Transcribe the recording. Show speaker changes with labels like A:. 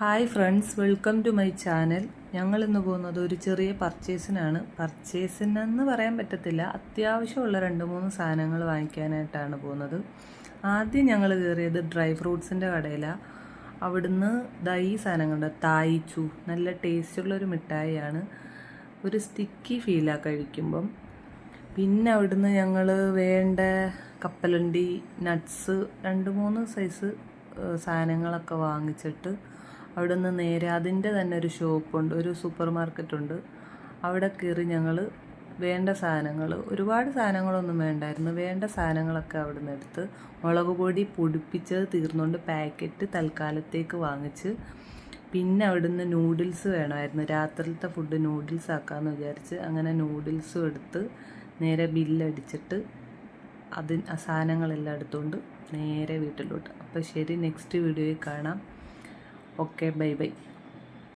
A: Hi friends, welcome to my channel. ഞങ്ങളിന്ന് പോകുന്നത് ഒരു ചെറിയ പർച്ചേസിനാണ്. പർച്ചേസിനെന്ന് പറയാൻ പറ്റത്തില്ല, അത്യാവശ്യമുള്ള 2-3 സാധനങ്ങൾ വാങ്ങിക്കാനായിട്ടാണ് പോകുന്നത്. ആദ്യം ഞങ്ങൾ കയറിയത് ഡ്രൈ ഫ്രൂട്ട്സിൻ്റെ കടയിലാണ്. അവിടുന്ന് ഈ സാധനങ്ങളുണ്ട്. തായിച്ചു, നല്ല ടേസ്റ്റുള്ളൊരു മിഠായിയാണ്. ഒരു സ്റ്റിക്കി ഫീലാണ് കഴിക്കുമ്പം. പിന്നെ അവിടുന്ന് ഞങ്ങൾ വേണ്ട കപ്പലണ്ടി, നട്ട്സ്, 2-3 സൈസ് സാധനങ്ങളൊക്കെ വാങ്ങിച്ചിട്ട് അവിടെ നിന്ന് നേരെ അതിൻ്റെ തന്നെ ഒരു ഷോപ്പുണ്ട്, ഒരു സൂപ്പർ മാർക്കറ്റുണ്ട്. അവിടെ കയറി ഞങ്ങൾ വേണ്ട സാധനങ്ങൾ, ഒരുപാട് സാധനങ്ങളൊന്നും വേണ്ടായിരുന്നു, വേണ്ട സാധനങ്ങളൊക്കെ അവിടെ നിന്ന് എടുത്ത് മുളക് പൊടി പൊടിപ്പിച്ചത് തീർന്നുകൊണ്ട് പാക്കറ്റ് തൽക്കാലത്തേക്ക് വാങ്ങിച്ച്. പിന്നെ അവിടുന്ന് നൂഡിൽസ് വേണമായിരുന്നു, രാത്രിയിലത്തെ ഫുഡ് നൂഡിൽസ് ആക്കാമെന്ന് വിചാരിച്ച് അങ്ങനെ നൂഡിൽസും എടുത്ത് നേരെ ബില്ലടിച്ചിട്ട് ആ സാധനങ്ങളെല്ലാം എടുത്തുകൊണ്ട് നേരെ വീട്ടിലോട്ട്. അപ്പോൾ ശരി, നെക്സ്റ്റ് വീഡിയോയിൽ കാണാം. Okay, bye bye.